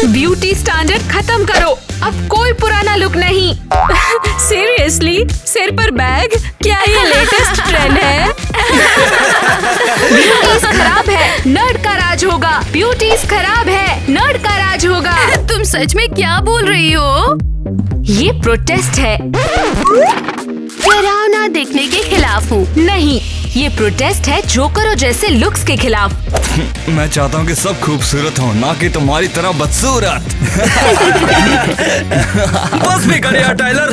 Beauty standard खत्म करो, अब कोई पुराना लुक नहीं। सीरियसली, सिर पर बैग, क्या ये लेटेस्ट ट्रेंड है? ब्यूटीज खराब है, नर्ड का राज होगा। ब्यूटीज खराब है, नर्ड का राज होगा। तुम सच में क्या बोल रही हो? ये प्रोटेस्ट है। डरावना देखने के खिलाफ हूँ। नहीं, ये प्रोटेस्ट है जोकरों जैसे लुक्स के खिलाफ। मैं चाहता हूँ कि सब खूबसूरत हो, ना कि तुम्हारी तरह बदसूरत। बस भी कर यार टाइलर,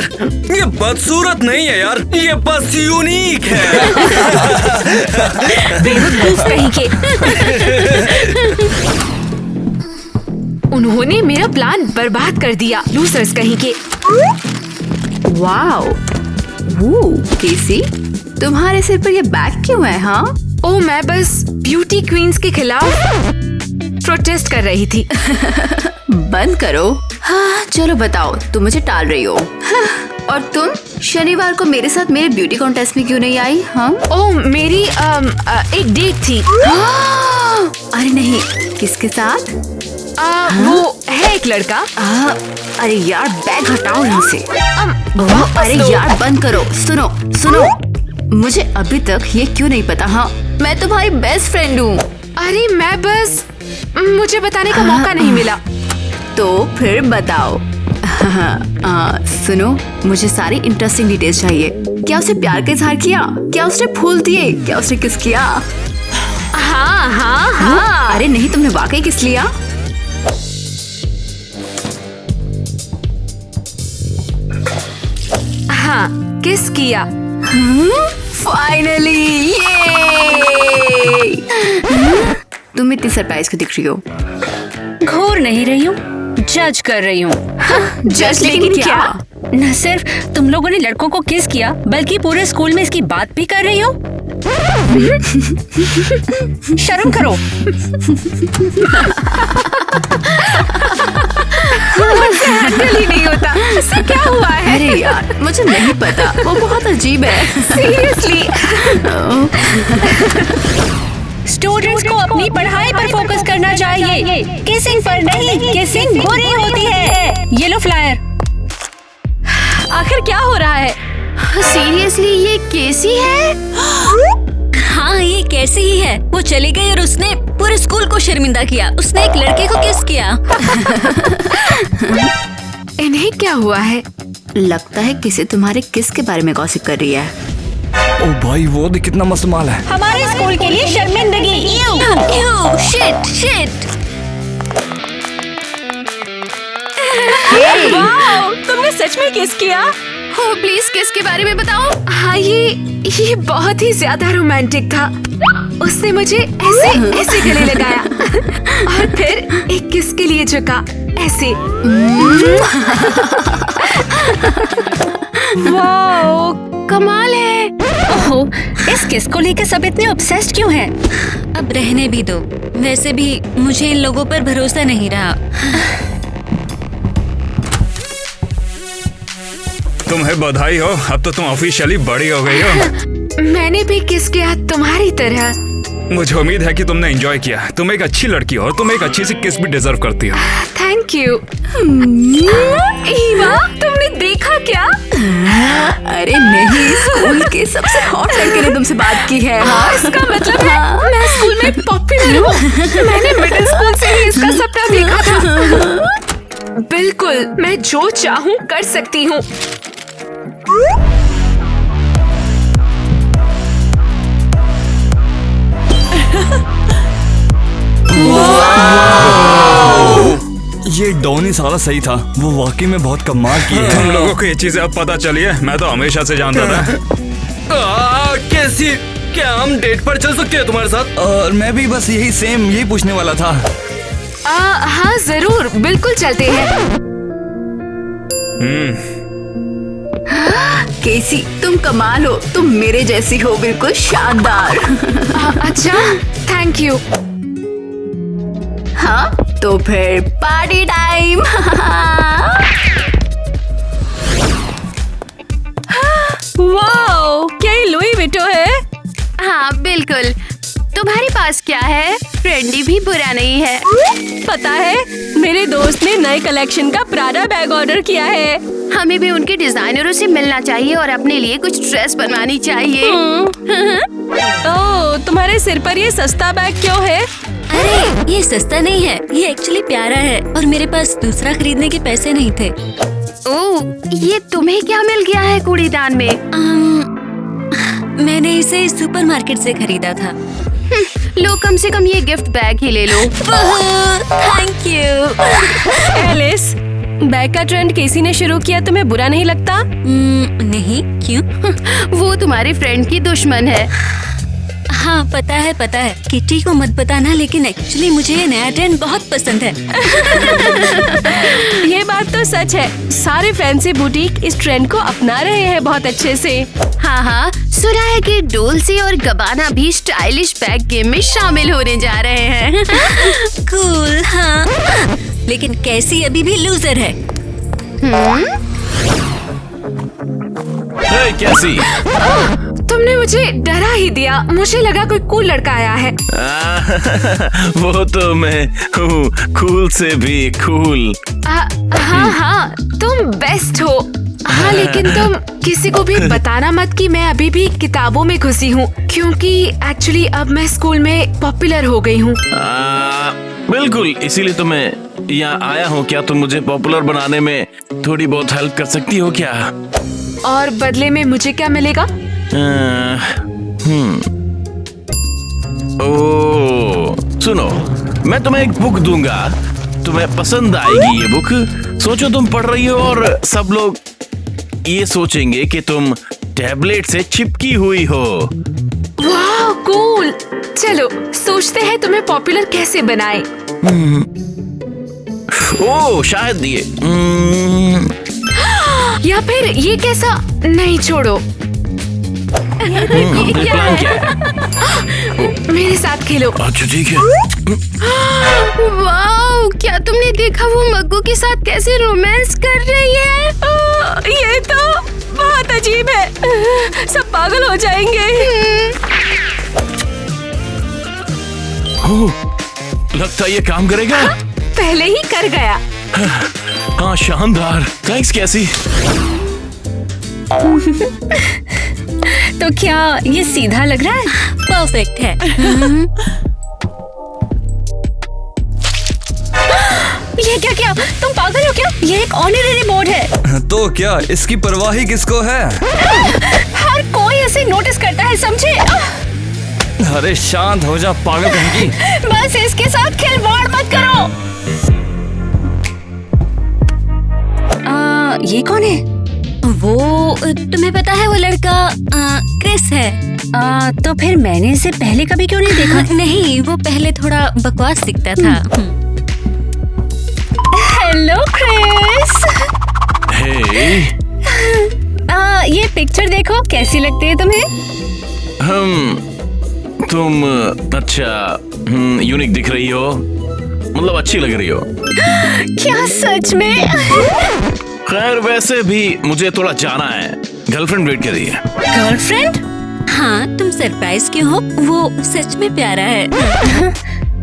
ये बदसूरत नहीं है यार, ये बस यूनिक है। बेवकूफ कहीं के। उन्होंने मेरा प्लान बर्बाद कर दिया, लूजर्स कहीं के। वाओ, वो केसी, तुम्हारे सिर पर ये बैग क्यों है? हाँ, ओ, मैं बस ब्यूटी क्वींस के खिलाफ प्रोटेस्ट कर रही थी। बंद करो। हाँ, चलो बताओ, तुम मुझे टाल रही हो। हाँ, और तुम शनिवार को मेरे साथ मेरे ब्यूटी कॉन्टेस्ट में क्यों नहीं आई? हाँ, ओ, मेरी एक डेट थी। अरे नहीं, किसके साथ? वो है एक लड़का। अरे यार, बैग हटाओ यहाँ से। अरे यार, बंद करो। सुनो सुनो, मुझे अभी तक ये क्यों नहीं पता? हाँ, मैं तुम्हारी बेस्ट फ्रेंड हूँ। अरे मैं बस, मुझे बताने का मौका नहीं मिला। तो फिर बताओ। सुनो, मुझे सारी इंटरेस्टिंग डिटेल्स चाहिए। क्या उसने प्यार का इजहार किया? क्या उसने फूल दिए? क्या उसने किस किया? हाँ हाँ हाँ। अरे नहीं, तुमने वाकई किस लिया? हाँ, किस किया। फाइनली, तुम इतनी सरप्राइज क्यों दिख रही हो? घूर नहीं रही हूँ, जज कर रही हूँ। जज लेकिन क्या? न सिर्फ तुम लोगों ने लड़कों को किस किया, बल्कि पूरे स्कूल में इसकी बात भी कर रही हो। शर्म करो। मुझसे हैंडल ही नहीं होता। इससे क्या हुआ है? अरे यार, मुझे नहीं पता, वो बहुत अजीब है। सीरियसली। स्टूडेंट्स को अपनी पढ़ाई पर फोकस करना चाहिए, किसिंग पर नहीं। किसिंग बुरी होती है। ये लो फ्लायर। आखिर क्या हो रहा है? सीरियसली, ये केसी है? हाँ, ये कैसी ही है। वो चली गई और उसने पूरे स्कूल को शर्मिंदा किया। उसने एक लड़के को किस किया। इन्हें क्या हुआ है? लगता है किसी तुम्हारे किस के बारे में गॉसिप कर रही है। ओ भाई, वो देख कितना मस्त माल है। हमारे स्कूल के लिए शर्मिंदगी। Shit shit. वाओ, तुमने सच में किस किया? हो, प्लीज किसके बारे में बताओ। हाँ, ये बहुत ही ज्यादा रोमांटिक था। उसने मुझे ऐसे ऐसे गले लगाया और फिर एक किस के लिए झुका, ऐसे। वाओ, कमाल है। ओह, इस किस को लेकर सब इतने ऑब्सेस्ड क्यों हैं? अब रहने भी दो। वैसे भी मुझे इन लोगों पर भरोसा नहीं रहा। तुम्हें बधाई हो, अब तो तुम ऑफिशियली बड़ी हो गई हो। मैंने भी किस किया तुम्हारी तरह। मुझे उम्मीद है कि तुमने एंजॉय किया। तुम एक अच्छी लड़की हो और तुम एक अच्छी सी किस भी डिजर्व करती हो। Thank you. ईवा, तुमने देखा क्या? अरे नहीं, स्कूल के सबसे हॉट लड़के ने तुमसे बात की है। हाँ, इसका मतलब है मैं स्कूल में पॉपुलर हूँ। मैंने मिडिल स्कूल से ही इसका सपना देखा था। बिल्कुल, मैं जो चाहूँ कर सकती हूँ। ये डॉनी साला सही था, वो वाकई में बहुत कमाल की है। तुम लोगों को ये चीजें अब पता चली है, मैं तो हमेशा से जानता था। कैसी, क्या हम डेट पर चल सकते हैं तुम्हारे साथ? और मैं भी बस यही पूछने वाला था। हाँ जरूर, बिल्कुल चलते हैं। केसी, तुम कमाल हो। तुम मेरे जैसी हो, बिल्कुल शानदार। अच्छा, थैंक यू। हाँ, तो फिर पार्टी टाइम। वाओ, क्या ये लुई विटो है? हाँ बिल्कुल। तुम्हारे पास क्या है? ट्रेंडी भी बुरा नहीं है। पता है, मेरे दोस्त ने नए कलेक्शन का प्राडा बैग ऑर्डर किया है। हमें भी उनके डिजाइनरों से मिलना चाहिए और अपने लिए कुछ ड्रेस बनवानी चाहिए। ओह, तुम्हारे सिर पर ये सस्ता बैग क्यों है? अरे ये सस्ता नहीं है, ये एक्चुअली प्यारा है और मेरे पास दूसरा खरीदने के पैसे नहीं थे। ओह, ये तुम्हें क्या मिल गया है कूड़ेदान में? मैंने इसे सुपरमार्केट से खरीदा था। लो, कम से कम ये गिफ्ट बैग ही ले लो। Thank you. एलिस, बैग का ट्रेंड केसी ने शुरू किया, तुम्हें बुरा नहीं लगता? नहीं, क्यों? वो तुम्हारे फ्रेंड की दुश्मन है। हाँ पता है, किटी को मत बताना, लेकिन एक्चुअली मुझे ये नया ट्रेंड बहुत पसंद है। ये बात तो सच है, सारे फैंसी बुटीक इस ट्रेंड को अपना रहे हैं बहुत अच्छे से। हाँ, सुना है कि डोल्सी और गबाना भी स्टाइलिश बैग गेम में शामिल होने जा रहे हैं। कूल, हाँ। लेकिन कैसी अभी भी लूजर है। हे कैसी? तुमने मुझे डरा ही दिया, मुझे लगा कोई कूल लड़का आया है। वो तो मैं हूँ, कूल से भी कूल। हाँ, तुम बेस्ट हो। हाँ, लेकिन तुम किसी को भी बताना मत कि मैं अभी भी किताबों में घुसी हूँ, क्योंकि एक्चुअली अब मैं स्कूल में पॉपुलर हो गई हूँ। बिल्कुल, इसीलिए तो मैं यहाँ आया हूँ। क्या तुम मुझे पॉपुलर बनाने में थोड़ी बहुत हेल्प कर सकती हो क्या? और बदले में मुझे क्या मिलेगा? ओह, सुनो, मैं तुम्हें एक बुक दूंगा, तुम्हें पसंद आएगी ये बुक। सोचो तुम पढ़ रही हो और सब लोग ये सोचेंगे कि तुम टैबलेट से चिपकी हुई हो। वाह, कूल। चलो सोचते हैं तुम्हें पॉपुलर कैसे बनाएं। ओह, शायद ये या फिर ये कैसा? नहीं, छोड़ो। ये प्लान क्या है? मेरे साथ खेलो। अच्छा ठीक है। वाओ, क्या तुमने देखा वो मग्गू के साथ कैसे रोमांस कर रही है? ये तो बहुत अजीब है, सब पागल हो जाएंगे। ओह, लगता है ये काम करेगा। पहले ही कर गया। हाँ, शानदार, थैंक्स कैसी। तो क्या ये सीधा लग रहा है? परफेक्ट है। ये क्या किया? तुम पागल हो क्या? ये एक ऑनरेरी बोर्ड है। तो क्या इसकी परवाह ही किसको है? हर कोई ऐसे नोटिस करता है, समझे? अरे शांत हो जा पागल कहेंगी। बस इसके साथ खिलवाड़ मत करो। ये कौन है? वो तुम्हें पता है, वो लड़का क्रिस है। तो फिर मैंने इसे पहले कभी क्यों नहीं देखा? नहीं, वो पहले थोड़ा बकवास दिखता था। Hello Chris. हे, ये पिक्चर देखो, कैसी लगती है तुम्हें? तुम अच्छा यूनिक दिख रही हो, मतलब अच्छी लग रही हो। क्या सच में? खैर, वैसे भी मुझे थोड़ा जाना है, गर्लफ्रेंड वेट कर रही है। गर्लफ्रेंड? हाँ, तुम सरप्राइज क्यों हो? वो सच में प्यारा है।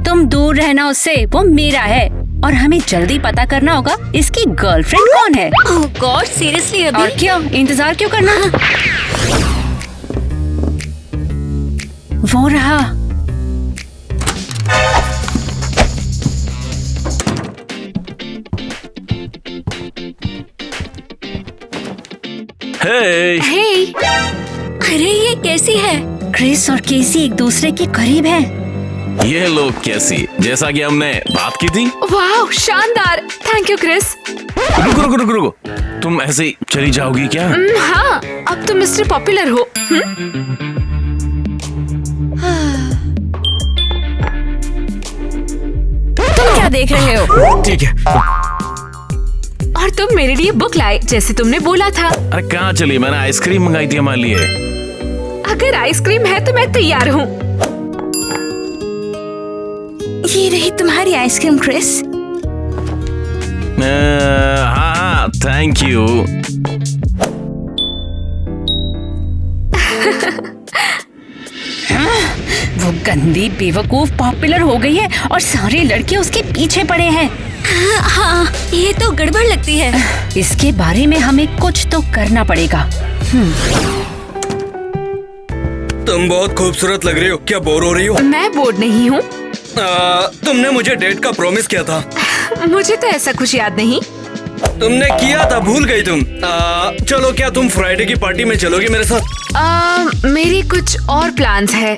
तुम दूर रहना उससे, वो मेरा है और हमें जल्दी पता करना होगा इसकी गर्लफ्रेंड कौन है। ओह गॉड, सीरियसली अभी? और क्यों, इंतजार क्यों करना? वो रहा। हे, अरे ये कैसी है? क्रिस और केसी एक दूसरे के करीब हैं। ये लोग कैसी, जैसा कि हमने बात की थी। वाह, शानदार। Thank you Chris. रुको रुको रुको रुको, तुम ऐसे ही चली जाओगी क्या? हाँ, अब तुम मिस्टर पॉपुलर हो। तुम क्या देख रहे हो? ठीक है। और तुम मेरे लिए बुक लाए, जैसे तुमने बोला था। अरे कहाँ चली? मैंने आइसक्रीम मंगाई थी हमारे लिए। अगर आइसक्रीम है तो मैं तैयार हूँ। ये रही तुम्हारी आइसक्रीम क्रिस। हाँ, थैंक यू। वो गंदी बेवकूफ पॉपुलर हो गई है और सारे लड़के उसके पीछे पड़े हैं। हाँ, ये तो गड़बड़ लगती है। इसके बारे में हमें कुछ तो करना पड़ेगा। तुम बहुत खूबसूरत लग रही हो। क्या बोर हो रही हो? मैं बोर्ड नहीं हूँ। तुमने मुझे डेट का प्रॉमिस किया था। मुझे तो ऐसा कुछ याद नहीं। तुमने किया था, भूल गई तुम। चलो, क्या तुम फ्राइडे की पार्टी में चलोगी मेरे साथ? मेरी कुछ और प्लान्स है।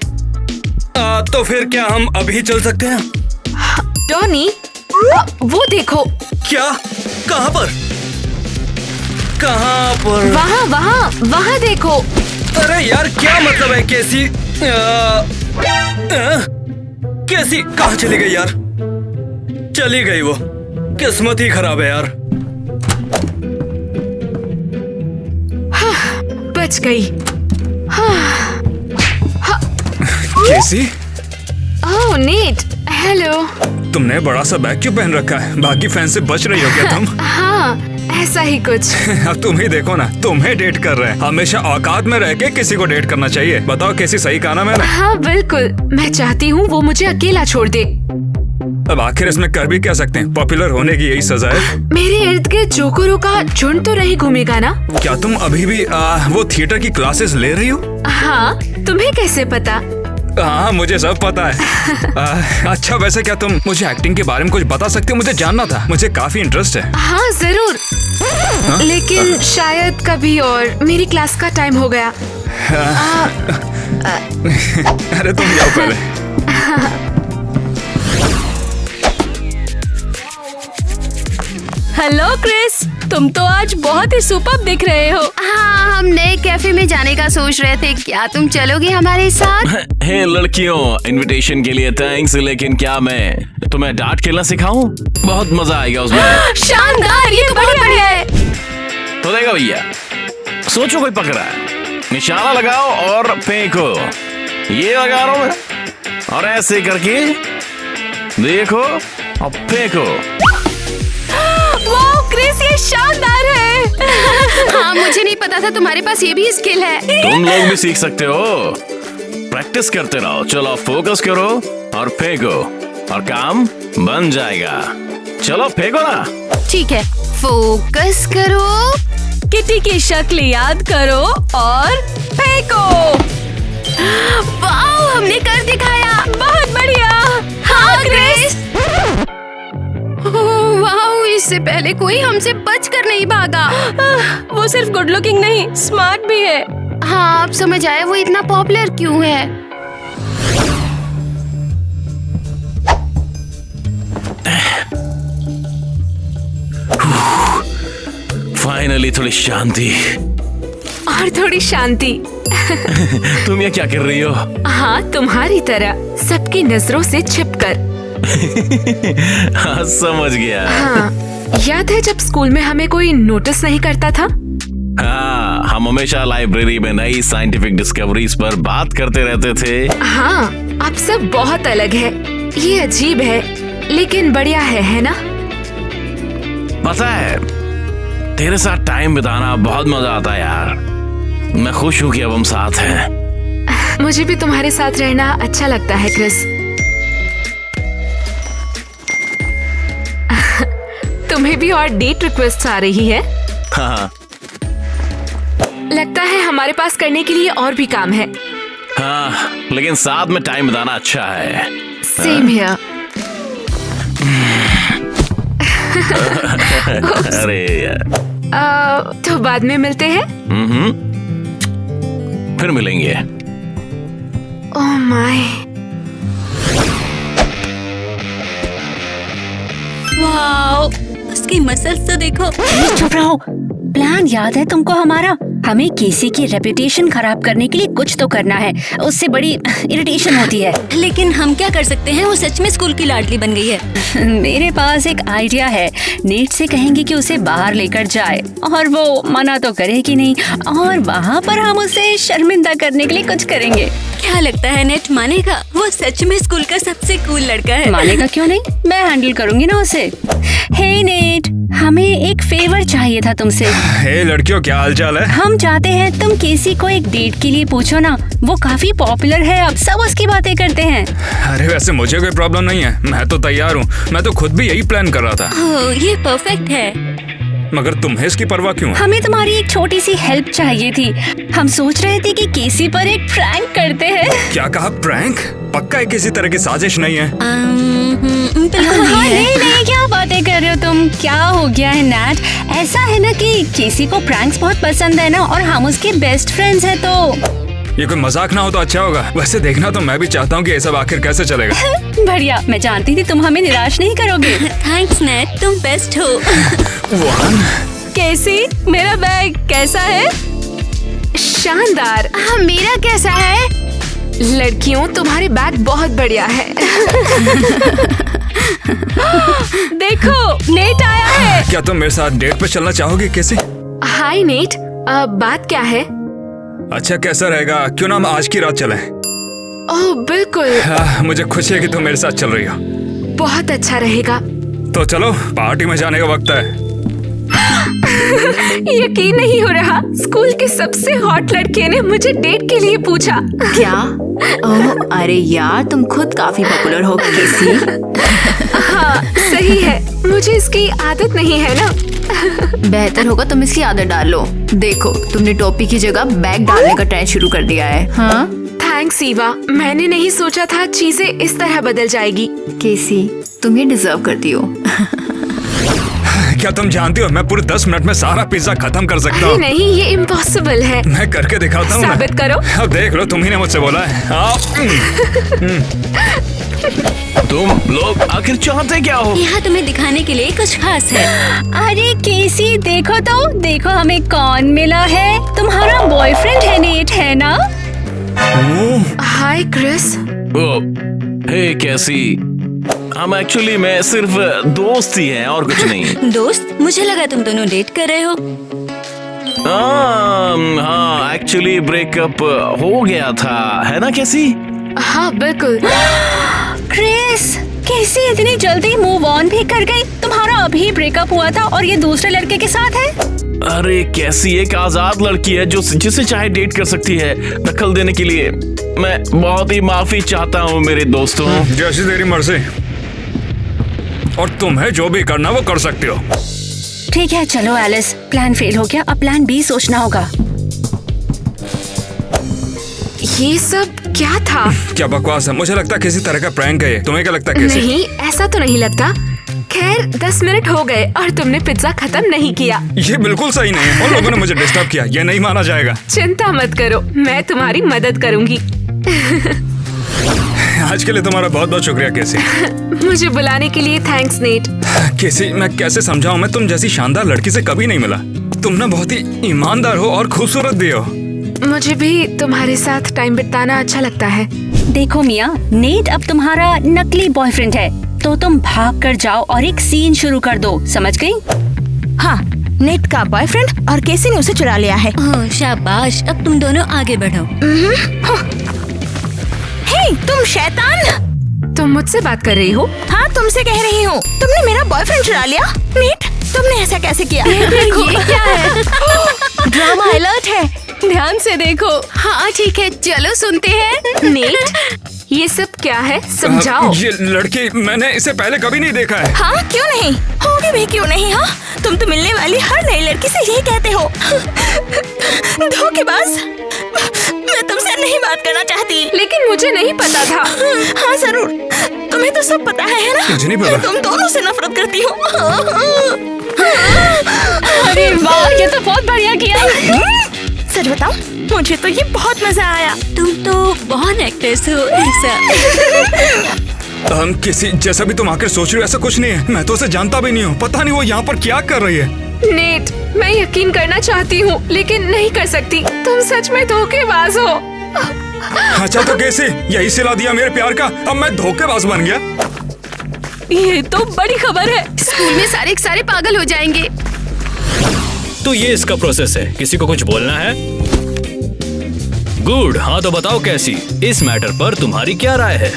तो फिर क्या हम अभी चल सकते हैं? टॉनी, वो देखो। क्या? कहाँ पर? कहाँ पर? वहाँ देखो। अरे यार, क्या मतलब है? कैसी कैसी कहाँ चली गई यार? चली गई वो। किस्मत ही खराब है यार। बच गई। कैसी? ओह नेट, हेलो। तुमने बड़ा सा बैग क्यों पहन रखा है? बाकी फैन से बच रही हो क्या तुम? हाँ, ऐसा ही कुछ। अब तुम ही देखो ना, तुम्हें डेट कर रहे हैं। हमेशा औकात में रह के किसी को डेट करना चाहिए। बताओ कैसी सही कहा ना मैंने? हाँ बिल्कुल, मैं चाहती हूँ वो मुझे अकेला छोड़ दे। अब आखिर इसमें कर भी क्या सकते हैं? पॉपुलर होने की यही सजा है। मेरे इर्द गिर्द जोकरों का झुंड तो नहीं घूमेगा ना? क्या तुम अभी भी वो थिएटर की क्लासेस ले रही हो? हाँ, तुम्हें कैसे पता? हाँ, मुझे सब पता है। अच्छा, वैसे क्या तुम मुझे एक्टिंग के बारे में कुछ बता सकते हो? मुझे जानना था, मुझे काफी इंटरेस्ट है। हाँ जरूर। लेकिन शायद कभी और। मेरी क्लास का टाइम हो गया। अरे तुम जाओ पहले। हेलो क्रिस, तुम तो आज बहुत ही सुपर्ब दिख रहे हो। हाँ, हम नए कैफे में जाने का सोच रहे थे। क्या तुम चलोगे हमारे साथ? हे लड़कियों, इनविटेशन के लिए थैंक्स, लेकिन क्या मैं तुम्हें डार्ट खेलना सिखाऊं? बहुत मजा आएगा उसमें। शानदार, ये तो बहुत बढ़िया है। तो देखो भैया, सोचो कोई पकड़ा है, निशाना लगाओ और फेंको। ये लगा रहा हूं मैं, और ऐसे करके देखो और फेंको। वाह क्रिस, ये शानदार है। हाँ, मुझे नहीं पता था तुम्हारे पास ये भी स्किल है। तुम लोग भी सीख सकते हो, प्रैक्टिस करते रहो। चलो फोकस करो और फेंको और काम बन जाएगा। चलो फेंको ना। ठीक है, फोकस करो, किटी की शक्ल याद करो और फेंको। वाह, हमने कर दिखाया। बहुत बढ़िया। हाँ क्रिस। वाह, इससे पहले कोई हमसे बच कर नहीं भागा। वो सिर्फ गुड लुकिंग नहीं, स्मार्ट भी है। हाँ, अब समझ आया वो इतना पॉपुलर क्यों है। फाइनली थोड़ी शांति। और थोड़ी शांति। तुम ये क्या कर रही हो? हाँ, तुम्हारी तरह सबकी नजरों से छिपकर। हाँ, समझ गया। हाँ, याद है जब स्कूल में हमें कोई नोटिस नहीं करता था? हाँ, हम हमेशा लाइब्रेरी में नई साइंटिफिक डिस्कवरीज पर बात करते रहते थे। हाँ, अब सब बहुत अलग है। ये अजीब है, लेकिन बढ़िया है ना? पता है, तेरे साथ टाइम बिताना बहुत मजा आता है यार। मैं खुश हूँ कि अब हम साथ हैं। मुझे भी तुम्हारे साथ रहना अच्छा लगता है क्रिस। तुम्हें भी और डेट रिक्वेस्ट आ रही है? हाँ लगता है हमारे पास करने के लिए और भी काम है। हाँ, लेकिन साथ में टाइम बिताना अच्छा है। Same here. अरे यार। तो बाद में मिलते हैं। फिर मिलेंगे। Oh my. वाओ, उसकी मसल्स तो देखो। चुप रहो। प्लान याद है तुमको हमारा? हमें केसी की रेपुटेशन खराब करने के लिए कुछ तो करना है, उससे बड़ी इरिटेशन होती है। लेकिन हम क्या कर सकते हैं? वो सच में स्कूल की लाडली बन गई है। मेरे पास एक आइडिया है। नेट से कहेंगे कि उसे बाहर लेकर जाए और वो मना तो करेगी नहीं, और वहाँ पर हम उसे शर्मिंदा करने के लिए कुछ करेंगे। क्या लगता है नेट मानेगा? वो सच में स्कूल का सबसे कूल लड़का है। मानेगा क्यों नहीं, मैं हैंडल करूंगी ना उसे। हे नेट, हमें एक फेवर चाहिए था तुमसे। हे लड़कियों, क्या हालचाल है? हम चाहते हैं तुम केसी को एक डेट के लिए पूछो ना, वो काफी पॉपुलर है, अब सब उसकी बातें करते हैं। अरे वैसे मुझे कोई प्रॉब्लम नहीं है, मैं तो तैयार हूँ। मैं तो खुद भी यही प्लान कर रहा था। ओह, ये परफेक्ट है। मगर तुम्हें इसकी परवाह क्यों है? हमें तुम्हारी एक छोटी सी हेल्प चाहिए थी। हम सोच रहे थे कि केसी पर एक प्रैंक करते हैं। क्या कहा? प्रैंक? पक्का है किसी तरह की साजिश नहीं है? बिल्कुल हाँ, नहीं है। नहीं, क्या बातें कर रहे हो तुम? क्या हो गया है नैट? ऐसा है ना कि केसी को प्रैंक्स बहुत पसंद है ना, और हम उसके बेस्ट फ्रेंड्स हैं, तो ये कोई मजाक ना हो तो अच्छा होगा। वैसे देखना तो मैं भी चाहता हूँ कि ये सब आखिर कैसे चलेगा। बढ़िया, मैं जानती थी तुम हमें निराश नहीं करोगे। थैंक्स नेट, तुम बेस्ट हो। वान, केसी, मेरा बैग कैसा है? शानदार। हाँ, मेरा कैसा है? लड़कियों, तुम्हारे बैग बहुत बढ़िया है। देखो, नेट आया है। क्या तुम मेरे साथ डेट पे चलना चाहोगी? कैसे? हाय नेट, बात क्या है? अच्छा, कैसा रहेगा? क्यों ना हम आज की रात चलें? ओह बिल्कुल, मुझे खुशी है कि तुम मेरे साथ चल रही हो। बहुत अच्छा रहेगा। तो चलो, पार्टी में जाने का वक्त है। यकीन नहीं हो रहा, स्कूल के सबसे हॉट लड़के ने मुझे डेट के लिए पूछा। क्या? ओह, अरे यार, तुम खुद काफी पॉपुलर हो केसी। हाँ सही है, मुझे इसकी आदत नहीं है ना। बेहतर होगा तुम इसकी आदत डाल लो। देखो, तुमने टोपी की जगह बैग डालने का ट्रेंड शुरू कर दिया है। हाँ थैंक्स ईवा, मैंने नहीं सोचा था चीजें इस तरह बदल जाएगी। केसी, तुम ये डिजर्व करती हो। क्या तुम जानती हो, मैं पूरे 10 मिनट में सारा पिज्जा खत्म कर सकता अरे हूँ। नहीं, ये इम्पॉसिबल है। मैं करके दिखाता हूँ। साबित करो। अब देख लो, तुम ही ने मुझसे बोला है। आओ। तुम लोग आखिर चाहते क्या हो? यहाँ तुम्हें दिखाने के लिए कुछ खास है। अरे केसी, देखो तो, देखो हमें कौन मिला है। तुम्हारा बॉयफ्रेंड है नेट, है ना? हाय क्रिस। हे कैसी, हम एक्चुअली मैं सिर्फ दोस्त ही हैं और कुछ नहीं। दोस्त? मुझे लगा तुम दोनों डेट कर रहे हो। हाँ, एक्चुअली ब्रेकअप हो गया था, है ना कैसी? हाँ बिल्कुल। क्रिस, कैसी इतनी जल्दी मूव ऑन भी कर गई? तुम्हारा अभी ब्रेकअप हुआ था और ये दूसरे लड़के के साथ है? अरे कैसी एक आजाद लड़की है जो जिसे चाहे डेट कर सकती है। दखल देने के लिए मैं बहुत ही माफी चाहता हूँ मेरे दोस्तों। जैसी तेरी मर्जी, और तुम्हें जो भी करना वो कर सकते हो। ठीक है, चलो एलिस, प्लान फेल हो गया, अब प्लान बी सोचना होगा। ये सब क्या था? क्या बकवास है, मुझे लगता है किसी तरह का प्रैंक है ये। तुम्हें क्या लगता है कैसी? नहीं, ऐसा तो नहीं लगता। खैर 10 मिनट हो गए और तुमने पिज्जा खत्म नहीं किया। ये बिल्कुल सही नहीं है, उन लोगों ने मुझे डिस्टर्ब किया, ये नहीं माना जाएगा। चिंता मत करो, मैं तुम्हारी मदद करूंगी। आज के लिए तुम्हारा बहुत बहुत शुक्रिया कैसी। मुझे बुलाने के लिए थैंक्स नेट। कैसी, मैं कैसे समझाऊं, मैं तुम जैसी शानदार लड़की से कभी नहीं मिला। तुम ना बहुत ही ईमानदार हो और खूबसूरत भी हो। मुझे भी तुम्हारे साथ टाइम बिताना अच्छा लगता है। देखो मिया, नेट अब तुम्हारा नकली बॉयफ्रेंड है, तो तुम भाग कर जाओ और एक सीन शुरू कर दो, समझ गई? हाँ, नेट का बॉयफ्रेंड और केसी ने उसे चुरा लिया है। ओह, शाबाश, अब तुम दोनों आगे बढ़ो। हे, तुम शैतान! तुम मुझसे बात कर रही हो? हाँ, तुमसे कह रही हूँ, तुमने मेरा बॉयफ्रेंड चुरा लिया। नेट, तुमने ऐसा कैसे किया? ये क्या है? ड्रामा अलर्ट है। ध्यान से देखो। हाँ ठीक है, चलो सुनते हैं। नेट, ये सब क्या है, समझाओ। ये लड़की, मैंने इसे पहले कभी नहीं देखा है। हाँ, क्यों नहीं? होगी भी क्यों नहीं? हाँ, तुम तो मिलने वाली हर नई लड़की से यही कहते हो। धोखेबाज! मैं तुमसे नहीं बात करना चाहती। लेकिन मुझे नहीं पता था। हाँ जरूर, तुम्हें तो सब पता है ना? मुझे नहीं पता। तुम दोनों से नफरत करती हो। अरे वाह, ये तो बहुत बढ़िया किया। सच बताओ, मुझे तो ये बहुत मजा आया। तुम तो बहुत एक्ट्रेस हो ऐसा। किसी जैसा भी तुम आकर सोच रही हो, ऐसा कुछ नहीं है। मैं तो उसे जानता भी नहीं हूँ, पता नहीं वो यहाँ पर क्या कर रही है। नेट, मैं यकीन करना चाहती हूँ लेकिन नहीं कर सकती। तुम सच में धोखेबाज हो। अच्छा तो कैसे, यही सिला दिया मेरे प्यार का, अब मैं धोखेबाज बन गया। ये तो बड़ी खबर है। स्कूल में सारे के सारे पागल हो जाएंगे। तो ये इसका प्रोसेस है। किसी को कुछ बोलना है? गुड, हाँ तो बताओ कैसी, इस मैटर पर तुम्हारी क्या राय है?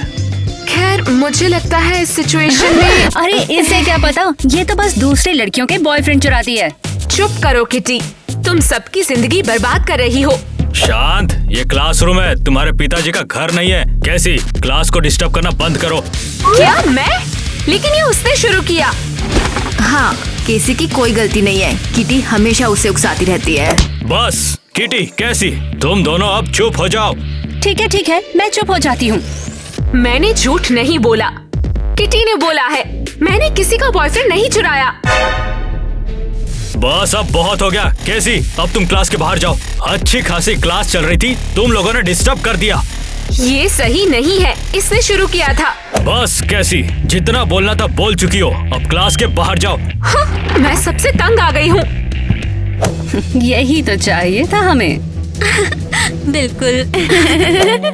खैर मुझे लगता है इस सिचुएशन में अरे इसे क्या पता, ये तो बस दूसरी लड़कियों के बॉयफ्रेंड चुराती है। चुप करो किटी, तुम सबकी जिंदगी बर्बाद कर रही हो। शांत, ये क्लासरूम है, तुम्हारे पिताजी का घर नहीं है। कैसी, क्लास को डिस्टर्ब करना बंद करो। क्या मैं? लेकिन ये उसने शुरू किया। हाँ, केसी की कोई गलती नहीं है। किटी हमेशा उसे उकसाती रहती है। बस किटी, कैसी, तुम दोनों अब चुप हो जाओ। ठीक है, मैं चुप हो जाती हूँ। मैंने झूठ नहीं बोला, किटी ने बोला है। मैंने किसी का बॉयफ्रेंड नहीं चुराया। बस अब बहुत हो गया। कैसी, अब तुम क्लास के बाहर जाओ। अच्छी खासी क्लास चल रही थी, तुम लोगों ने डिस्टर्ब कर दिया। ये सही नहीं है, इसने शुरू किया था। बस कैसी, जितना बोलना था बोल चुकी हो, अब क्लास के बाहर जाओ। हाँ, मैं सबसे तंग आ गई हूँ। यही तो चाहिए था हमें। बिल्कुल।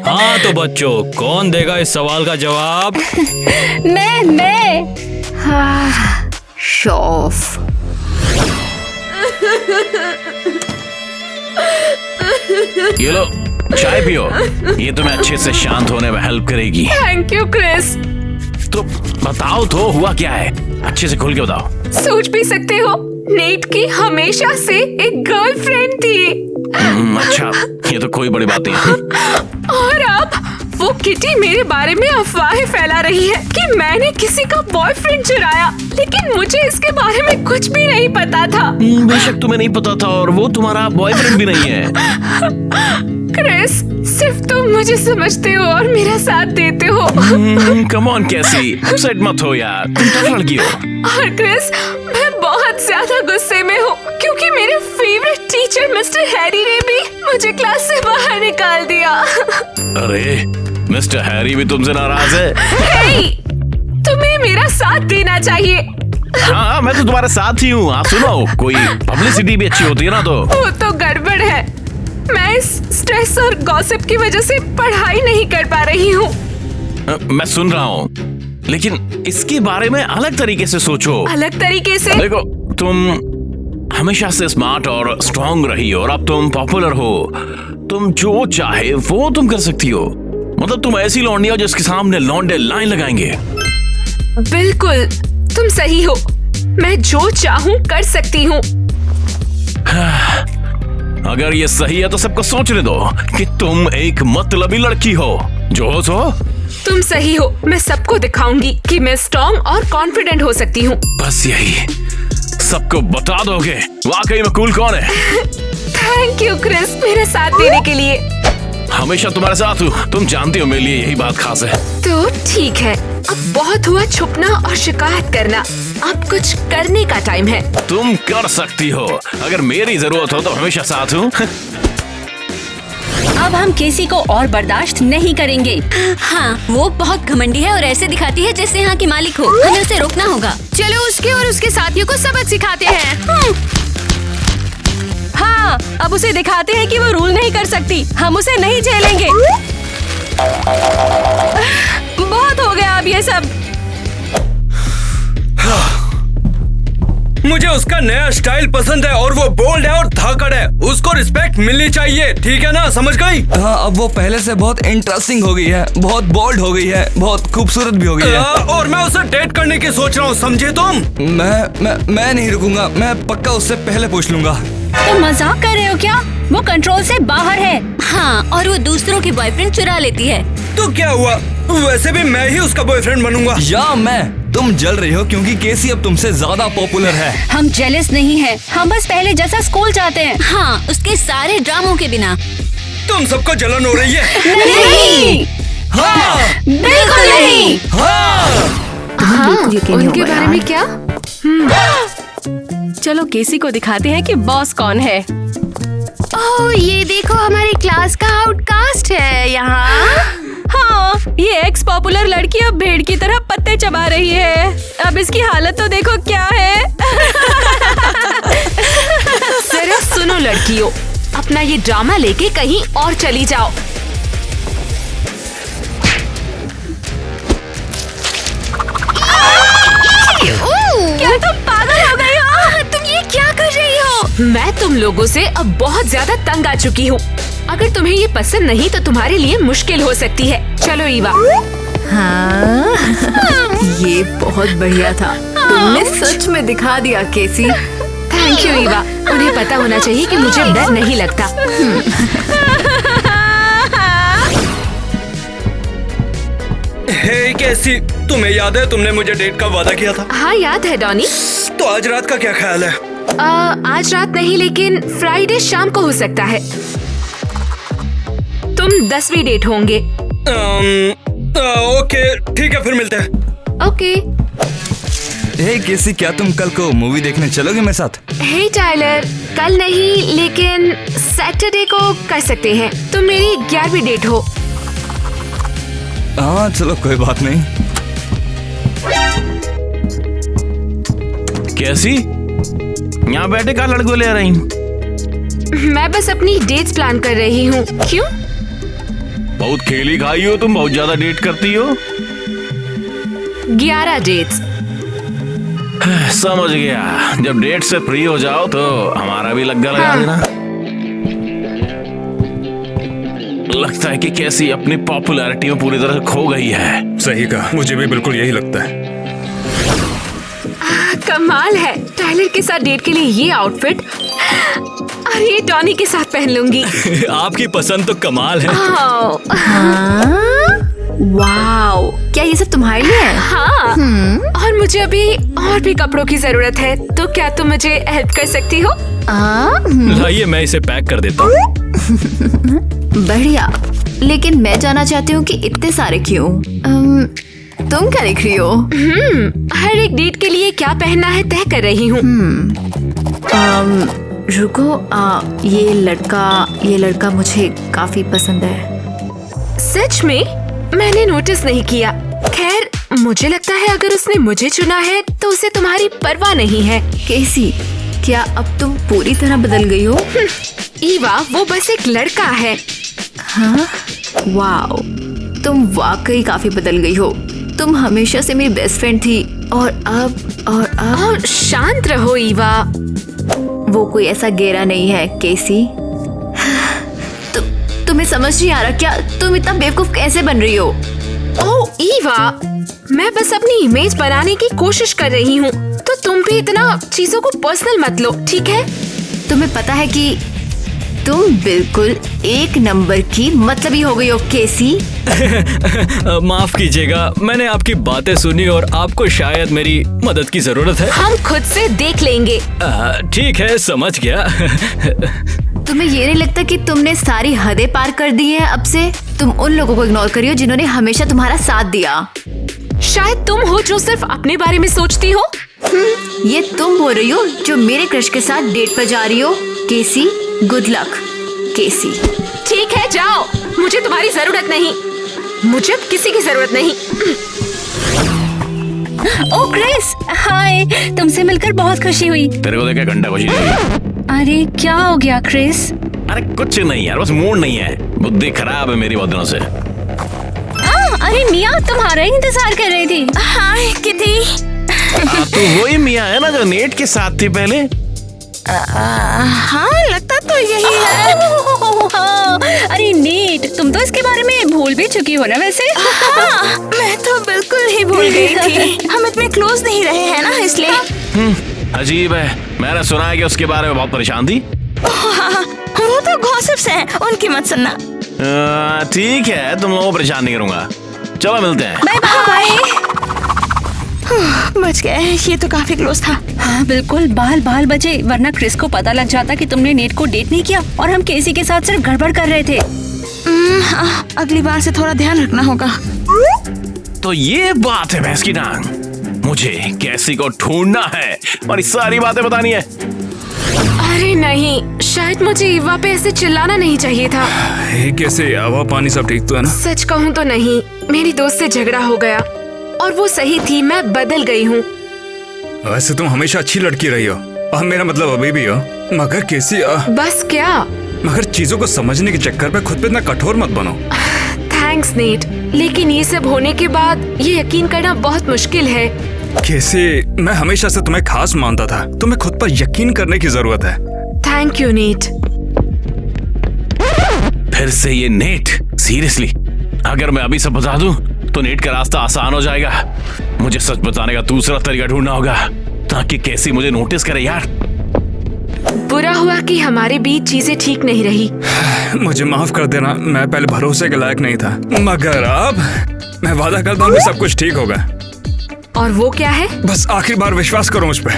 हाँ तो बच्चों, कौन देगा इस सवाल का जवाब? मैं। शॉफ। ये लो, चाय पियो, ये तुम्हें अच्छे से शांत होने में हेल्प करेगी। Thank you Chris. तो बताओ तो हुआ क्या है, अच्छे से खुल के बताओ। सोच भी सकते हो, नेट की हमेशा से एक गर्लफ्रेंड थी। अच्छा, ये तो कोई बड़ी बात नहीं है। और अब वो किटी मेरे बारे में अफवाहें फैला रही है कि मैंने किसी का बॉयफ्रेंड चुराया, लेकिन मुझे इसके बारे में कुछ भी नहीं पता था। बेशक तुम्हें नहीं पता था, और वो तुम्हारा बॉयफ्रेंड भी नहीं है। क्रिस, सिर्फ तुम मुझे समझते हो और मेरा साथ देते हो। कम ऑन कैसी, अपसेट मत हो यार, तुम टफ लड़की हो। और क्रिस, मैं बहुत ज्यादा गुस्से में हूँ क्योंकि मेरे फेवरेट टीचर मिस्टर हैरी ने भी मुझे क्लास से बाहर निकाल दिया। अरे, मिस्टर हैरी भी तुमसे नाराज है? हे, तुम्हें मेरा साथ देना चाहिए। हाँ, मैं तो तुम्हारे साथ ही हूँ। आप सुनो, कोई पब्लिसिटी भी अच्छी होती है ना। तो वो तो गड़बड़ है, मैं इस स्ट्रेस और गॉसिप की वजह से पढ़ाई नहीं कर पा रही हूँ। मैं सुन रहा हूँ, लेकिन इसके बारे में अलग तरीके से सोचो। अलग तरीके से? देखो, तुम हमेशा से स्मार्ट और स्ट्रांग रही हो, और अब तुम पॉपुलर हो। तुम जो चाहे वो तुम कर सकती हो। मतलब तुम ऐसी लौंडी हो जिसके सामने लौंडे लाइन लगाएंगे। बिल्कुल, तुम सही हो। मैं जो चाहूँ कर सकती हूँ। अगर ये सही है तो सबको सोचने दो कि तुम एक मतलबी लड़की हो। जो हो सो। तुम सही हो, मैं सबको दिखाऊंगी कि मैं स्ट्रांग और कॉन्फिडेंट हो सकती हूँ। बस यही, सबको बता दोगे वाकई में कूल कौन है। थैंक यू क्रिस, मेरे साथ देने के लिए। हमेशा तुम्हारे साथ हूँ, तुम जानती हो मेरे लिए यही बात खास है। तो ठीक है, अब बहुत हुआ छुपना और शिकायत करना, अब कुछ करने का टाइम है। तुम कर सकती हो, अगर मेरी जरूरत हो तो हमेशा साथ हूँ। अब हम केसी को और बर्दाश्त नहीं करेंगे। हाँ, वो बहुत घमंडी है और ऐसे दिखाती है जैसे यहाँ की मालिक हो। हमें उसे रोकना होगा। चलो उसके और उसके साथियों को सबक सिखाते हैं। हाँ, अब उसे दिखाते हैं कि वो रूल नहीं कर सकती। हम उसे नहीं झेलेंगे। बहुत हो गया अब ये सब। मुझे उसका नया स्टाइल पसंद है और वो बोल्ड है और धाकड़ है। उसको रिस्पेक्ट मिलनी चाहिए, ठीक है ना? समझ गई? हाँ, अब वो पहले से बहुत इंटरेस्टिंग हो गई है, बहुत बोल्ड हो गई है, बहुत खूबसूरत भी हो गई है। और मैं उसे डेट करने की सोच रहा हूँ, समझे तुम? मैं नहीं रुकूंगा, मैं पक्का उससे पहले पूछ लूंगा। तुम मजाक कर रहे हो क्या? वो कंट्रोल से बाहर है। हाँ, और वो दूसरों के बॉयफ्रेंड चुरा लेती है। तो क्या हुआ? वैसे भी मैं ही उसका बॉयफ्रेंड बनूंगा। या तुम जल रही हो क्योंकि केसी अब तुमसे ज्यादा पॉपुलर है। हम जेलस नहीं हैं, हम बस पहले जैसा स्कूल जाते हैं। हाँ, उसके सारे ड्रामों के बिना। तुम सबको जलन हो रही है? नहीं, हाँ, बिल्कुल नहीं। हाँ, उनके बारे में क्या? चलो केसी को दिखाते हैं कि बॉस कौन है। ओह, ये देखो हमारी क्लास का आउटकास्ट है यहाँ। हाँ, ये एक्स पॉपुलर लड़की अब भेड़ की तरह पत्ते चबा रही है। अब इसकी हालत तो देखो क्या है। जरा सुनो लड़कियों, अपना ये ड्रामा लेके कहीं और चली जाओ। क्या तुम पागल हो गई हो? तुम ये क्या कर रही हो? मैं तुम लोगों से अब बहुत ज्यादा तंग आ चुकी हूँ। अगर तुम्हें ये पसंद नहीं तो तुम्हारे लिए मुश्किल हो सकती है। चलो ईवा। हाँ, ये बहुत बढ़िया था। तुमने सच में दिखा दिया केसी। Thank you Eva. उन्हें पता होना चाहिए कि मुझे डर नहीं लगता। हे कैसी, तुम्हें याद है तुमने मुझे डेट का वादा किया था? हाँ याद है डॉनी। तो आज रात का क्या ख्याल है? आज रात नहीं, लेकिन फ्राइडे शाम को हो सकता है। तुम 10वीं डेट होंगे। ओके ठीक है, फिर मिलते हैं। ओके। हे केसी, क्या तुम कल को मूवी देखने चलोगे मेरे साथ? हे टाइलर, कल नहीं लेकिन सैटरडे को कर सकते हैं। तुम मेरी 11वीं डेट हो। हाँ चलो, कोई बात नहीं। कैसी यहाँ बैठे कहाँ लड़को ले रही? मैं बस अपनी डेट्स प्लान कर रही हूँ। क्यों? बहुत खेली खाई हो तुम, बहुत ज्यादा डेट करती हो। 11 डेट्स। समझ गया, जब डेट से फ्री हो जाओ तो हमारा भी लग्गा लगा हाँ। देना। लगता है कि कैसी अपनी पॉपुलैरिटी में पूरी तरह खो गई है। सही कहा, मुझे भी बिल्कुल यही लगता है। कमाल है, टाइलर के साथ डेट के लिए ये आउटफिट और ये टॉनी के साथ पहन लूंगी। आपकी पसंद तो कमाल है। वाओ, क्या ये सब तुम्हारे लिए है? हाँ। और मुझे अभी और भी कपड़ों की जरूरत है, तो क्या तुम मुझे हेल्प कर सकती हो? लाइए, मैं इसे पैक कर देता हूँ। बढ़िया, लेकिन मैं जानना चाहती हूँ कि इतने सारे क्यों? तुम क्या लिख रही हो? हर एक डेट के लिए क्या पहनना है तय कर रही हूँ। रुको, ये लड़का मुझे काफी पसंद है। सच में? मैंने नोटिस नहीं किया। खैर, मुझे लगता है अगर उसने मुझे चुना है तो उसे तुम्हारी परवाह नहीं है। केसी, क्या अब तुम पूरी तरह बदल गई हो? ईवा, वो बस एक लड़का है। हाँ? वाओ, तुम वाकई काफी बदल गई हो। तुम हमेशा से मेरी बेस्ट फ्रेंड थी और अब शांत रहो ईवा। वो कोई ऐसा गहरा नहीं है केसी। तुम्हें समझ नहीं आ रहा क्या? तुम इतना बेवकूफ कैसे बन रही हो? ओह ईवा, मैं बस अपनी इमेज बनाने की कोशिश कर रही हूँ, तो तुम भी इतना चीजों को पर्सनल मत लो, ठीक है? तुम्हें पता है कि तुम बिल्कुल एक नंबर की मतलबी हो गई हो केसी। माफ कीजिएगा, मैंने आपकी बातें सुनी और आपको शायद मेरी मदद की जरूरत है। हम खुद से देख लेंगे। ठीक है, समझ गया। तुम्हें ये नहीं लगता कि तुमने सारी हदें पार कर दी हैं? अब से तुम उन लोगों को इग्नोर करियो जिन्होंने हमेशा तुम्हारा साथ दिया। शायद तुम हो जो सिर्फ अपने बारे में सोचती हो। ये तुम बोल रही हो जो मेरे क्रश के साथ डेट पर जा रही हो। केसी, गुड लक केसी। ठीक है, जाओ, मुझे तुम्हारी जरूरत नहीं। मुझे अब किसी की जरूरत नहीं। ओ क्रिस, हाय, तुमसे मिलकर बहुत खुशी हुई। तेरे को देख घंटा खुशी नहीं हुई। अरे क्या हो गया क्रिस? अरे कुछ नहीं यार, बस मूड नहीं है, बुद्धि खराब है मेरी बहुत दिनों से। अरे मिया, तुम्हारा ही इंतजार कर रही थी। हाय किटी। तो वही मिया है ना जो नेट के साथ थी पहले? हाँ, लगता तो यही है। अरे नीट, तुम तो इसके बारे में भूल भी चुकी हो ना वैसे। हाँ, मैं तो बिल्कुल ही भूल गई थी। हम इतने क्लोज नहीं रहे हैं ना, इसलिए। अजीब है, मैंने सुना है कि उसके बारे में बहुत परेशान थी। वो तो गॉसिप्स हैं, उनकी मत सुनना। ठीक है, तुम लोगों को परेशान नहीं करूंगा। चलो मिलते हैं। Bye bye. बच गए, ये तो काफी क्लोज था। हाँ बिल्कुल, बाल बचे, वरना क्रिस को पता लग जाता कि तुमने नेट को डेट नहीं किया और हम केसी के साथ सिर्फ गड़बड़ कर रहे थे। हाँ, अगली बार से थोड़ा ध्यान रखना होगा। तो ये बात है भैंस की टांग, मुझे कैसी को ढूंढना है और सारी बातें बतानी है। अरे नहीं, शायद मुझे ईवा पे ऐसे चिल्लाना नहीं चाहिए था। कैसे, हवा पानी सब ठीक तो है ना? सच कहूँ तो नहीं, मेरी दोस्त से झगड़ा हो गया और वो सही थी, मैं बदल गई हूँ। वैसे तुम हमेशा अच्छी लड़की रही हो और मेरा मतलब अभी भी हो, मगर कैसी बस क्या? मगर चीजों को समझने के चक्कर में खुद पे इतना कठोर मत बनो। थैंक्स नेट, लेकिन ये सब होने के बाद ये यकीन करना बहुत मुश्किल है। कैसे, मैं हमेशा से तुम्हें खास मानता था, तुम्हें खुद पर यकीन करने की जरूरत है। Thank you net. फिर से ये नेट, सीरियसली, अगर मैं अभी सब बता दूं तो नेट का रास्ता आसान हो जाएगा। मुझे सच बताने का दूसरा तरीका ढूंढना होगा ताकि कैसी मुझे नोटिस करे यार। बुरा हुआ कि हमारे बीच चीजें ठीक नहीं रही। मुझे माफ कर देना, मैं पहले भरोसे के लायक नहीं था, मगर अब मैं वादा करता हूँ कि सब कुछ ठीक होगा। और वो क्या है? बस आखिरी बार विश्वास करो मुझ पे।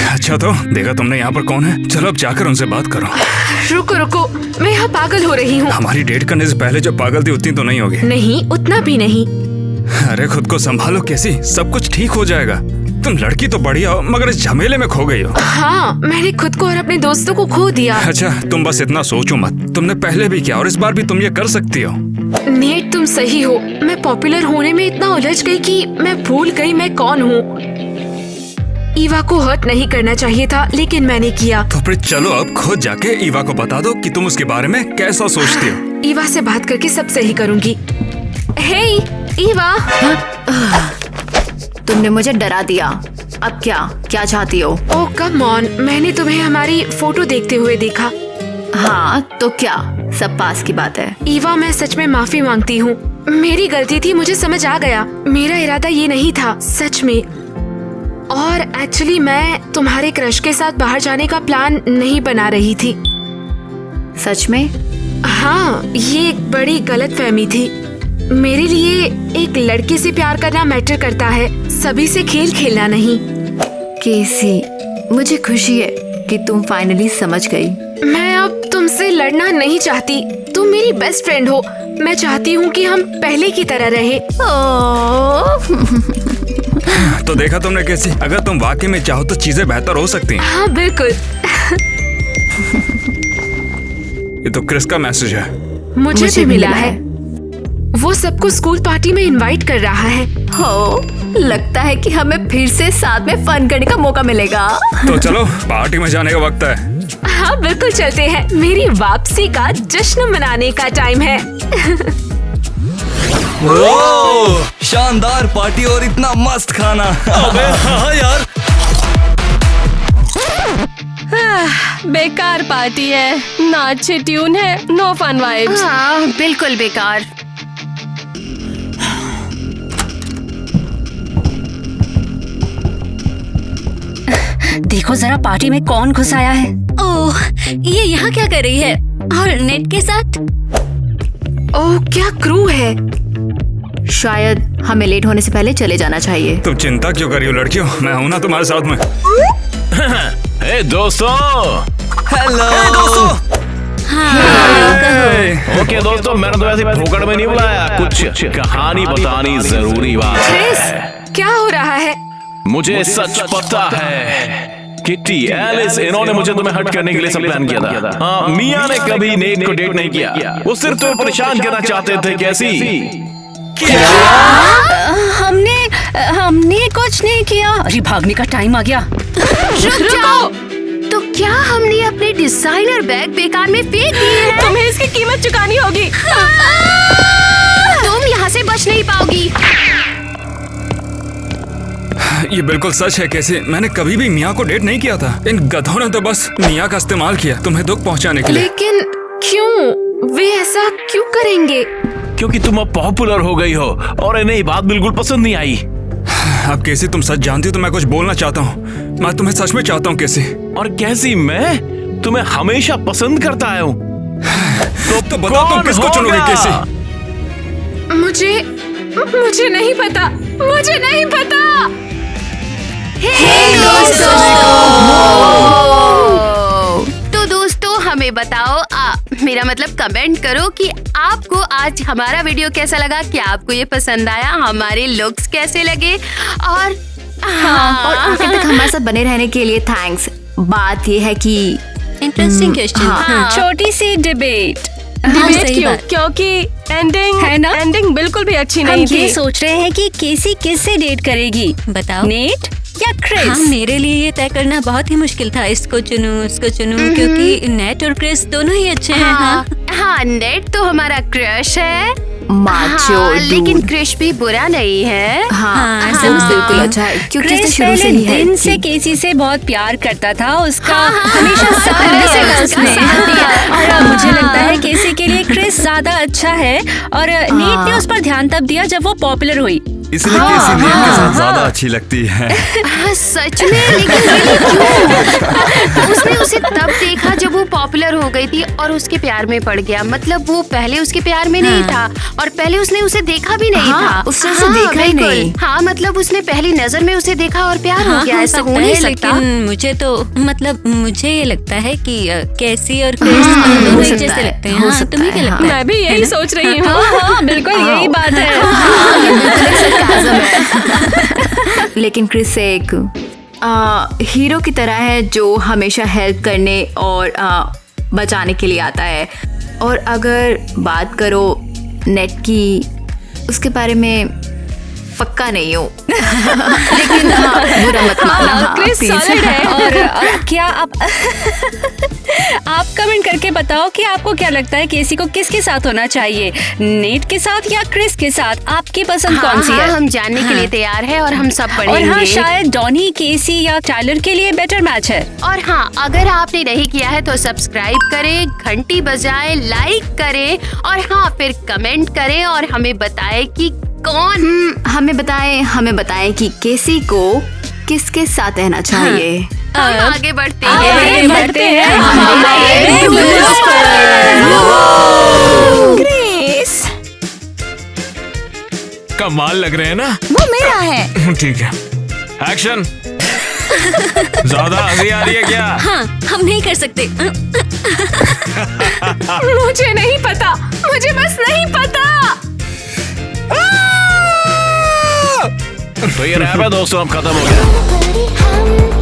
अच्छा तो देखा तुमने यहाँ पर कौन है? चलो अब जाकर उनसे बात करो। रुको रुको, मैं यहाँ पागल हो रही हूँ। हमारी डेट करने से पहले जो पागल थी उतनी तो नहीं होगी। नहीं, उतना भी नहीं। अरे खुद को संभालो कैसी, सब कुछ ठीक हो जाएगा। तुम लड़की तो बढ़िया हो मगर इस झमेले में खो गई हो। हाँ, मैंने खुद को और अपने दोस्तों को खो दिया। अच्छा तुम बस इतना सोचो मत, तुमने पहले भी किया और इस बार भी तुम ये कर सकती हो। नेट तुम सही हो, मैं पॉपुलर होने में इतना उलझ गई कि मैं भूल गई मैं कौन हूँ। ईवा को हर्ट नहीं करना चाहिए था लेकिन मैंने किया। तो फिर चलो अब खुद जाके ईवा को बता दो कि तुम उसके बारे में कैसा सोचती हो। ईवा से बात करके सब सही करूँगी। हे ईवा। तुमने मुझे डरा दिया, अब क्या चाहती हो? ओह कम ऑन, मैंने तुम्हें हमारी फोटो देखते हुए देखा। हाँ तो क्या, सब पास की बात है। ईवा मैं सच में माफी मांगती हूँ, मेरी गलती थी, मुझे समझ आ गया। मेरा इरादा ये नहीं था सच में। और एक्चुअली मैं तुम्हारे क्रश के साथ बाहर जाने का प्लान नहीं बना रही थी। सच में? हाँ, ये एक बड़ी गलतफहमी थी। मेरे लिए एक लड़के से प्यार करना मैटर करता है, सभी से खेल खेलना नहीं। केसी, मुझे खुशी है कि तुम फाइनली समझ गई। मैं अब तुमसे लड़ना नहीं चाहती, तुम मेरी बेस्ट फ्रेंड हो। मैं चाहती हूँ कि हम पहले की तरह रहे। तो देखा तुमने कैसी, अगर तुम वाकई में चाहो तो चीजें बेहतर हो सकती हैं। हाँ बिल्कुल। ये तो क्रिस का मैसेज है। मुझे भी मिला है। वो सबको स्कूल पार्टी में इनवाइट कर रहा है। हो, लगता है कि हमें फिर से साथ में फन करने का मौका मिलेगा। तो चलो पार्टी में जाने का वक्त है। हाँ बिल्कुल चलते हैं, मेरी वापसी का जश्न मनाने का टाइम है। ओह, शानदार पार्टी और इतना मस्त खाना। अबे हाँ यार, बेकार पार्टी है, ना अच्छे ट्यून है, नो फन वाइब्स। हाँ बिल्कुल बेकार। देखो जरा पार्टी में कौन घुस आया है। ओह, ये यहाँ क्या कर रही है? और नेट के साथ? ओह क्या क्रू है। शायद हमें लेट होने से पहले चले जाना चाहिए। तुम चिंता क्यों कर रही हो लड़कियों, मैं हूं ना तुम्हारे साथ में। हे दोस्तों। हेलो ओके दोस्तों, मैंने तो ऐसे फोकट में नहीं बुलाया, कुछ कहानी बतानी जरूरी बात क्रिस, है। क्या हो रहा है? मुझे सच पता है किट्टी, एलिस, इन्होंने मुझे तुम्हें हट करने के लिए सब प्लान किया था। हाँ, मिया ने कभी नेट को डेट नहीं किया, वो सिर्फ तुम्हें परेशान करना चाहते थे। कैसी? हमने कुछ नहीं किया। अरे भागने का टाइम आ गया। रुक जाओ। तो क्या हमने अपने डिजाइनर बैग बेकार में फेंक दिए हैं? तुम्हें इसकी कीमत चुकानी होगी। तुम यहाँ से बच नहीं पाओगी। ये बिल्कुल सच है कैसे, मैंने कभी भी मिया को डेट नहीं किया था। इन गधों ने तो बस मिया का इस्तेमाल किया तुम्हें दुख पहुंचाने के लिए। लेकिन क्यों? वे ऐसा क्यों करेंगे? क्योंकि तुम अब पॉपुलर हो गई हो और इन्हें ये बात बिल्कुल पसंद नहीं आई। अब कैसी तुम सच जानती हो तो मैं कुछ बोलना चाहता हूँ। मैं तुम्हें सच में चाहता हूँ कैसी। और कैसी, मैं तुम्हें हमेशा पसंद करता आया हूँ। तो बताओ तुम किसको चुनोगे कैसी? मुझे नहीं पता, मुझे नहीं पता। तो दोस्तों हमें बताओ, मेरा मतलब कमेंट करो कि आपको आज हमारा वीडियो कैसा लगा, क्या आपको ये पसंद आया, हमारे लुक्स कैसे लगे, और और आखिर तक हमारे साथ बने रहने के लिए थैंक्स। बात ये है कि इंटरेस्टिंग क्वेश्चन। हाँ। छोटी सी डिबेट। डिबेट क्यों? क्योंकि एंडिंग है ना? एंडिंग बिल्कुल भी अच्छी हम नहीं ये थी। सोच रहे हैं कि केसी किससे डेट करेगी। बताओ। नेट या क्रिस? हाँ, मेरे लिए ये तय करना बहुत ही मुश्किल था, इसको चुनूं उसको चुनूं, क्योंकि नेट और क्रिस दोनों ही अच्छे हैं। हाँ, हाँ, नेट तो हमारा क्रश है, माचो हाँ, लेकिन क्रिश भी बुरा नहीं है। हाँ, बिल्कुल अच्छा है क्योंकि क्रिस इसे शुरू पहले से ही है दिन से कि- केसी से बहुत प्यार करता था, उसका हमेशा साथ दिया उसने। और अब मुझे लगता है केसी के लिए क्रिस ज्यादा अच्छा है, और नीट ने उस पर ध्यान तब दिया जब वो पॉपुलर हुई। इसलिए केसी नीट के साथ ज्यादा अच्छी लगती है। हाँ, सच में, लेकिन really क्यों? उसने उसे तब देखा जब वो पॉपुलर हो गई थी और उसके प्यार में पड़ गया। मतलब वो पहले उसके प्यार में नहीं था और पहले उसने उसे देखा भी नहीं था। उसने उसे देखा ही बिल्कुल। नहीं। हाँ, मतलब उसने पहली नजर में उसे देखा और प्यार हो गया। ऐसा हो सकता नहीं है, सकता। लेकिन मुझे तो मतलब मुझे ये लगता है कि कैसी और क्रिस दोनों एक जैसे लगते हैं। हाँ, तुम्हें क्या लगता है? मैं भी यही सोच रही हूँ। हाँ, बिल्कुल यही बात है। लेकिन क्रिस एक हीरो की तरह है जो हमेशा हेल्प करने और बचाने के लिए आता है। और अगर बात करो नेट की, उसके बारे में पक्का नहीं हूँ। लेकिन बुरा मत मानना, क्रिस please। सॉलिड है। और क्या आप कमेंट करके बताओ कि आपको क्या लगता है केसी को किसके साथ होना चाहिए, नेट के साथ या क्रिस के साथ? आपकी पसंद कौन सी है? हम जानने के लिए तैयार है और हम सब और पढ़ेंगे। हाँ, शायद डॉनी, केसी या टाइलर के लिए बेटर मैच है। और हाँ, अगर आपने नहीं किया है तो सब्सक्राइब करें, घंटी बजाएं, लाइक करें और हाँ, फिर कमेंट करें और हमें बताएं कि कौन हमें बताएं कि केसी को किसके साथ रहना चाहिए। हम आगे बढ़ते आगे हैं। बढ़ते हैं क्रिस, कमाल लग रहे हैं ना? वो मेरा है। ठीक है, एक्शन। ज्यादा हंसी आ रही है क्या? हाँ, हम नहीं कर सकते। मुझे नहीं पता, मुझे बस नहीं पता। तो ये रैप है दोस्तों, अब खत्म हो गया।